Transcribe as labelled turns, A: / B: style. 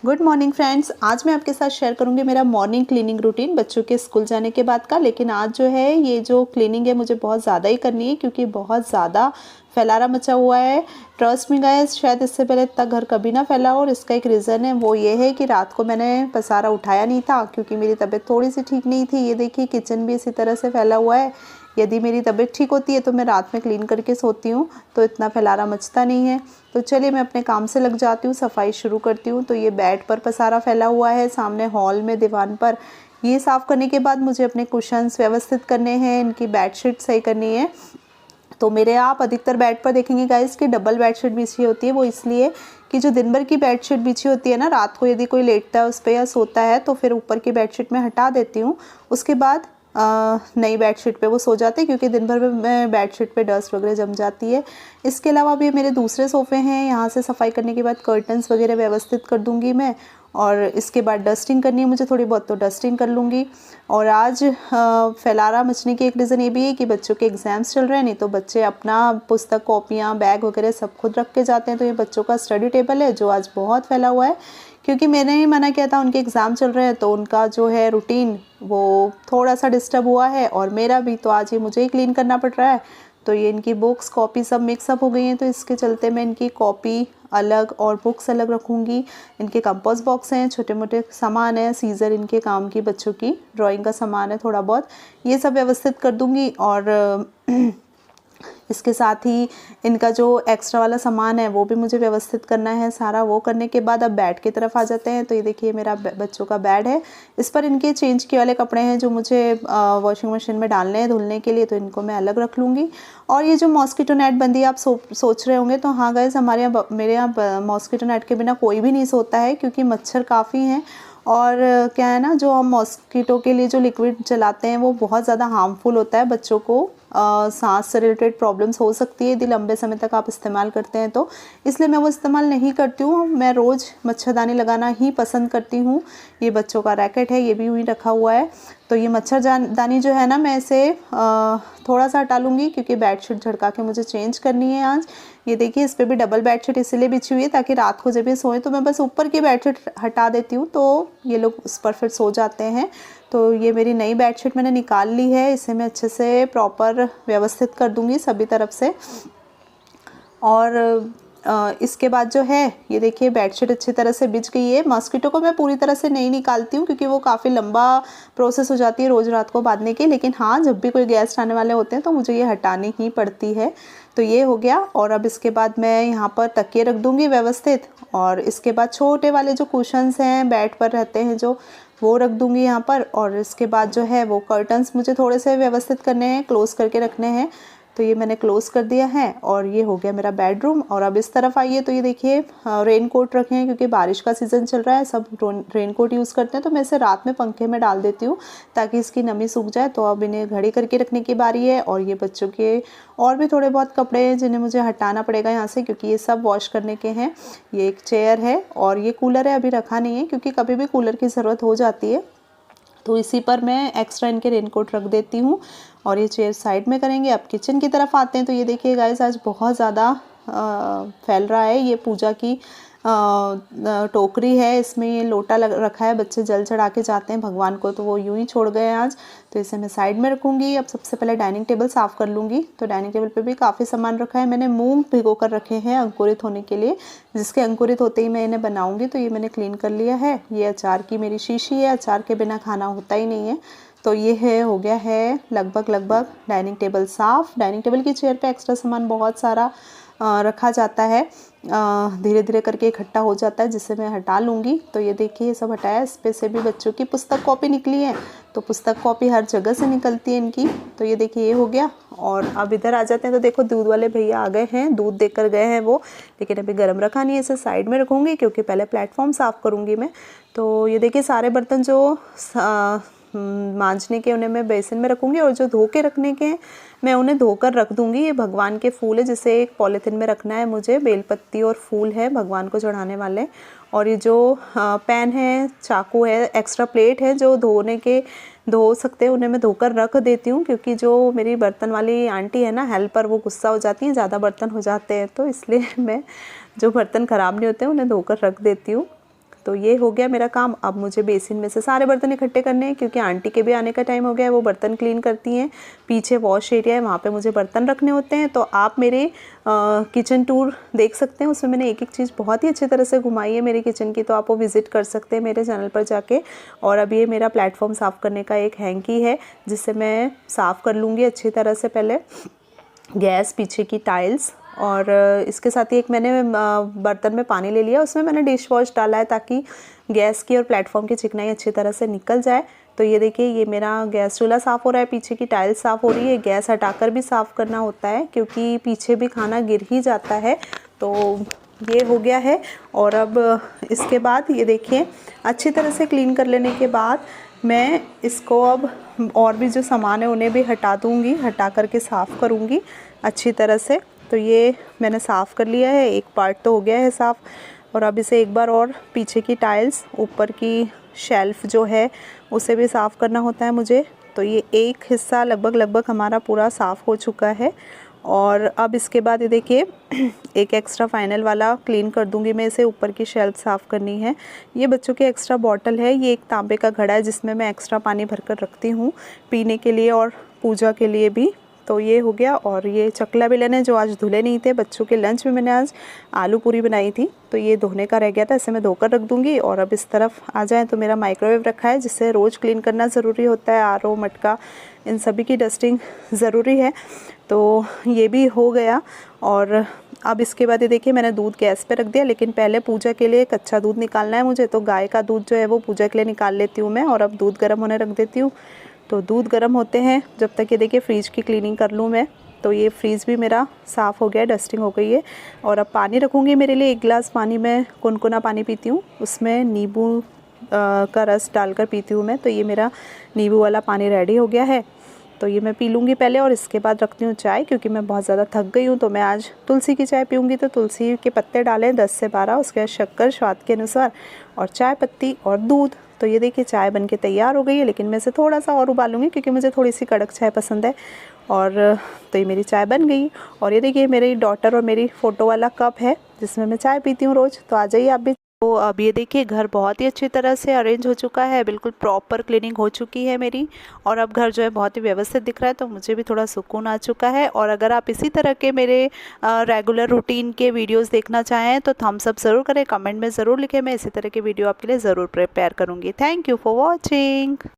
A: Good morning friends. आज मैं आपके साथ शेयर करूंगी मेरा मॉर्निंग क्लीनिंग रूटीन बच्चों के स्कूल जाने के बाद का। लेकिन आज जो है ये जो क्लीनिंग है मुझे बहुत ज़्यादा ही करनी है क्योंकि बहुत ज़्यादा फैलारा मचा हुआ है। ट्रस्ट में गाइस, शायद इससे पहले इतना घर कभी ना फैला हो। और इसका एक रीज़न है, वो ये है कि रात को मैंने पसारा उठाया नहीं था क्योंकि मेरी तबीयत थोड़ी सी ठीक नहीं थी। ये देखिए किचन भी इसी तरह से फैला हुआ है। यदि मेरी तबीयत ठीक होती है तो मैं रात में क्लीन करके सोती हूँ तो इतना फैलारा मचता नहीं है। तो चलिए मैं अपने काम से लग जाती हूँ, सफाई शुरू करती हूँ। तो ये बेड पर पसारा फैला हुआ है, सामने हॉल में दीवान पर। ये साफ़ करने के बाद मुझे अपने कुशन्स व्यवस्थित करने हैं, इनकी बेडशीट सही करनी है। तो मेरे आप अधिकतर बेड पर देखेंगे गाइस कि डबल बेडशीट बिछी होती है। वो इसलिए कि जो दिन भर की बेडशीट बिछी होती है ना, रात को यदि कोई लेटता है उस पर या सोता है तो फिर ऊपर की बेडशीट मैं हटा देती हूँ। उसके बाद नई बेडशीट पे वो सो जाते हैं क्योंकि दिन भर में बेडशीट पे डस्ट वगैरह जम जाती है। इसके अलावा भी मेरे दूसरे सोफ़े हैं, यहाँ से सफाई करने के बाद कर्टन्स वगैरह व्यवस्थित कर दूँगी मैं। और इसके बाद डस्टिंग करनी है मुझे थोड़ी बहुत, तो डस्टिंग कर लूँगी। और आज फैलारा मचने की एक रीज़न ये भी है कि बच्चों के एग्ज़ाम्स चल रहे हैं। नहीं तो बच्चे अपना पुस्तक, कॉपियाँ, बैग वगैरह सब खुद रख के जाते हैं। तो ये बच्चों का स्टडी टेबल है जो आज बहुत फैला हुआ है क्योंकि मैंने ही मना किया था, उनके एग्ज़ाम चल रहे हैं तो उनका जो है रूटीन वो थोड़ा सा डिस्टर्ब हुआ है। और मेरा भी, तो आज ये मुझे ही क्लीन करना पड़ रहा है। तो ये इनकी बुक्स, कॉपी सब मिक्सअप हो गई हैं, तो इसके चलते मैं इनकी कॉपी अलग और बुक्स अलग रखूँगी। इनके कंपास बॉक्स हैं, छोटे मोटे सामान हैं, सीज़र इनके काम की, बच्चों की ड्राइंग का सामान है थोड़ा बहुत, ये सब व्यवस्थित कर दूँगी। और इसके साथ ही इनका जो एक्स्ट्रा वाला सामान है वो भी मुझे व्यवस्थित करना है सारा। वो करने के बाद अब बेड की तरफ आ जाते हैं। तो ये देखिए मेरा बच्चों का बेड है, इस पर इनके चेंज के वाले कपड़े हैं जो मुझे वॉशिंग मशीन में डालने हैं धुलने के लिए, तो इनको मैं अलग रख लूँगी। और ये जो मॉस्किटो नेट बंदी आप सोच रहे होंगे, तो हाँ गाइस, मेरे यहाँ मॉस्किटो नेट के बिना कोई भी नहीं सोता है क्योंकि मच्छर काफ़ी हैं। और क्या है ना, जो हम मॉस्किटो के लिए जो लिक्विड जलाते हैं वो बहुत ज़्यादा हार्मफुल होता है बच्चों को। सांस से रिलेटेड प्रॉब्लम्स हो सकती है यदि लंबे समय तक आप इस्तेमाल करते हैं तो, इसलिए मैं वो इस्तेमाल नहीं करती हूँ। मैं रोज़ मच्छरदानी लगाना ही पसंद करती हूँ। ये बच्चों का रैकेट है, ये भी यूँ ही रखा हुआ है। तो ये मच्छरदानी जो है ना, मैं इसे थोड़ा सा हटा लूँगी क्योंकि बेडशीट झड़का के मुझे चेंज करनी है आज। ये देखिए इस पर भी डबल बेडशीट इसीलिए बिछी हुई है ताकि रात को जब ये सोएं तो मैं बस ऊपर की बेडशीट हटा देती हूँ तो ये लोग उस पर फिर सो जाते हैं। तो ये मेरी नई बेडशीट मैंने निकाल ली है, इसे मैं अच्छे से प्रॉपर व्यवस्थित कर दूँगी सभी तरफ से। और इसके बाद जो है ये देखिए बेडशीट अच्छी तरह से बिछ गई है। मॉस्किटो को मैं पूरी तरह से नहीं निकालती हूँ क्योंकि वो काफ़ी लंबा प्रोसेस हो जाती है रोज़ रात को बांधने की। लेकिन हाँ, जब भी कोई गेस्ट आने वाले होते हैं तो मुझे ये हटानी ही पड़ती है। तो ये हो गया। और अब इसके बाद मैं यहाँ पर तकिए रख दूँगी व्यवस्थित। और इसके बाद छोटे वाले जो कुशन्स हैं बेड पर रहते हैं जो, वो रख दूँगी यहाँ पर। और इसके बाद जो है वो कर्टन्स मुझे थोड़े से व्यवस्थित करने हैं, क्लोज़ करके रखने हैं। तो ये मैंने क्लोज़ कर दिया है और ये हो गया मेरा बेडरूम। और अब इस तरफ आइए तो ये देखिए रेन कोट रखे हैं क्योंकि बारिश का सीज़न चल रहा है, सब रेन कोट यूज़ करते हैं। तो मैं इसे रात में पंखे में डाल देती हूँ ताकि इसकी नमी सूख जाए। तो अब इन्हें घड़ी करके रखने की बारी है। और ये बच्चों के और भी थोड़े बहुत कपड़े हैं जिन्हें मुझे हटाना पड़ेगा यहाँ से क्योंकि ये सब वॉश करने के हैं। ये एक चेयर है और ये कूलर है, अभी रखा नहीं है क्योंकि कभी भी कूलर की ज़रूरत हो जाती है। तो इसी पर मैं एक्स्ट्रा इनके रेनकोट रख देती हूँ। और ये चेयर साइड में करेंगे। अब किचन की तरफ आते हैं। तो ये देखिए गाइस, आज बहुत ज़्यादा फैल रहा है। ये पूजा की टोकरी है, इसमें ये लोटा रखा है। बच्चे जल चढ़ा के जाते हैं भगवान को तो वो यूं ही छोड़ गए हैं आज। तो इसे मैं साइड में रखूँगी। अब सबसे पहले डाइनिंग टेबल साफ़ कर लूँगी। तो डाइनिंग टेबल पे भी काफ़ी सामान रखा है। मैंने मूंग भिगो कर रखे हैं अंकुरित होने के लिए, जिसके अंकुरित होते ही मैं इन्हें बनाऊँगी। तो ये मैंने क्लीन कर लिया है। ये अचार की मेरी शीशी है, अचार के बिना खाना होता ही नहीं है। तो ये है, हो गया है लगभग डाइनिंग टेबल साफ़। डाइनिंग टेबल की चेयर पे एक्स्ट्रा सामान बहुत सारा रखा जाता है, धीरे धीरे करके इकट्ठा हो जाता है, जिसे मैं हटा लूँगी। तो ये देखिए ये सब हटाया। इस पे से भी बच्चों की पुस्तक कॉपी निकली है, तो पुस्तक कॉपी हर जगह से निकलती है इनकी। तो ये देखिए ये हो गया। और अब इधर आ जाते हैं। तो देखो दूध वाले भैया आ गए हैं, दूध देकर गए हैं वो, लेकिन अभी गर्म रखा नहीं है, इसे साइड में रखूँगी क्योंकि पहले प्लेटफॉर्म साफ़ करूँगी मैं। तो ये देखिए सारे बर्तन जो मांजने के उन्हें मैं बेसिन में रखूँगी और जो धो के रखने के हैं मैं उन्हें धोकर रख दूँगी। ये भगवान के फूल है जिसे एक पॉलीथिन में रखना है मुझे, बेलपत्ती और फूल है भगवान को चढ़ाने वाले। और ये जो पैन है, चाकू है, एक्स्ट्रा प्लेट है जो धो सकते हैं, उन्हें मैं धोकर रख देती हूँ क्योंकि जो मेरी बर्तन वाली आंटी है ना, हेल्पर, वो गुस्सा हो जाती हैं ज़्यादा बर्तन हो जाते हैं। तो इसलिए मैं जो बर्तन ख़राब नहीं होते हैं उन्हें धोकर रख देती हूँ। तो ये हो गया मेरा काम। अब मुझे बेसिन में से सारे बर्तन इकट्ठे करने हैं क्योंकि आंटी के भी आने का टाइम हो गया है, वो बर्तन क्लीन करती हैं। पीछे वॉश एरिया है, वहाँ पे मुझे बर्तन रखने होते हैं। तो आप मेरे किचन टूर देख सकते हैं, उसमें मैंने एक एक चीज़ बहुत ही अच्छी तरह से घुमाई है मेरी किचन की, तो आप वो विज़िट कर सकते हैं मेरे चैनल पर जाके। और अब ये मेरा प्लेटफॉर्म साफ़ करने का एक हैंकी है जिससे मैं साफ़ कर लूँगी अच्छी तरह से। पहले गैस, पीछे की टाइल्स, और इसके साथ ही एक मैंने बर्तन में पानी ले लिया, उसमें मैंने डिश वॉश डाला है ताकि गैस की और प्लेटफॉर्म की चिकनाई अच्छी तरह से निकल जाए। तो ये देखिए, ये मेरा गैस चूल्हा साफ़ हो रहा है, पीछे की टाइल्स साफ़ हो रही है। गैस हटाकर भी साफ़ करना होता है क्योंकि पीछे भी खाना गिर ही जाता है। तो ये हो गया है। और अब इसके बाद ये देखिए, अच्छी तरह से क्लीन कर लेने के बाद मैं इसको अब और भी जो सामान है उन्हें भी हटा दूँगी, हटा करके साफ़ करूँगी अच्छी तरह से। तो ये मैंने साफ़ कर लिया है, एक पार्ट तो हो गया है साफ़। और अब इसे एक बार और पीछे की टाइल्स, ऊपर की शेल्फ़ जो है उसे भी साफ़ करना होता है मुझे। तो ये एक हिस्सा लगभग हमारा पूरा साफ़ हो चुका है। और अब इसके बाद ये देखिए, एक एक्स्ट्रा फाइनल वाला क्लीन कर दूंगी मैं इसे, ऊपर की शेल्फ साफ़ करनी है। ये बच्चों की एक्स्ट्रा बॉटल है, ये एक तांबे का घड़ा है जिसमें मैं एक्स्ट्रा पानी भरकर रखती हूँ पीने के लिए और पूजा के लिए भी। तो ये हो गया। और ये चकला बेलन है जो आज धुले नहीं थे, बच्चों के लंच में मैंने आज आलू पूरी बनाई थी, तो ये धोने का रह गया था, इसे मैं धोकर रख दूँगी। और अब इस तरफ आ जाएँ तो मेरा माइक्रोवेव रखा है जिससे रोज़ क्लीन करना ज़रूरी होता है। आरओ, मटका, इन सभी की डस्टिंग ज़रूरी है। तो ये भी हो गया। और अब इसके बाद ये देखिए, मैंने दूध गैस पे रख दिया, लेकिन पहले पूजा के लिए कच्चा दूध निकालना है मुझे, तो गाय का दूध जो है वो पूजा के लिए निकाल लेती हूँ मैं। और अब दूध गर्म होने रख देती हूँ। तो दूध गर्म होते हैं जब तक ये देखिए फ्रिज की क्लीनिंग कर लूँ मैं। तो ये फ्रीज़ भी मेरा साफ़ हो गया है, डस्टिंग हो गई है। और अब पानी रखूँगी मेरे लिए 1 गिलास पानी, मैं गुनगुना पानी पीती हूँ, उसमें नींबू का रस डालकर पीती हूँ मैं। तो ये मेरा नींबू वाला पानी रेडी हो गया है, तो ये मैं पी लूँगी पहले। और इसके बाद रखती हूँ चाय, क्योंकि मैं बहुत ज़्यादा थक गई हूँ। तो मैं आज तुलसी की चाय पीऊँगी। तो तुलसी के पत्ते डालें 10 से 12, उसके बाद शक्कर स्वाद के अनुसार, और चाय पत्ती और दूध। तो ये देखिए, चाय बनके तैयार हो गई है, लेकिन मैं इसे थोड़ा सा और उबालूँगी क्योंकि मुझे थोड़ी सी कड़क चाय पसंद है। और तो ये मेरी चाय बन गई। और ये देखिए, मेरी डॉटर और मेरी फ़ोटो वाला कप है जिसमें मैं चाय पीती हूँ रोज़। तो आ जाइए आप भी। तो अब ये देखिए, घर बहुत ही अच्छी तरह से अरेंज हो चुका है, बिल्कुल प्रॉपर क्लीनिंग हो चुकी है मेरी। और अब घर जो है बहुत ही व्यवस्थित दिख रहा है, तो मुझे भी थोड़ा सुकून आ चुका है। और अगर आप इसी तरह के मेरे रेगुलर रूटीन के वीडियोस देखना चाहें तो थम्स अप ज़रूर करें, कमेंट में ज़रूर लिखें, मैं इसी तरह की वीडियो आपके लिए ज़रूर प्रिपेयर करूँगी। Thank you for watching.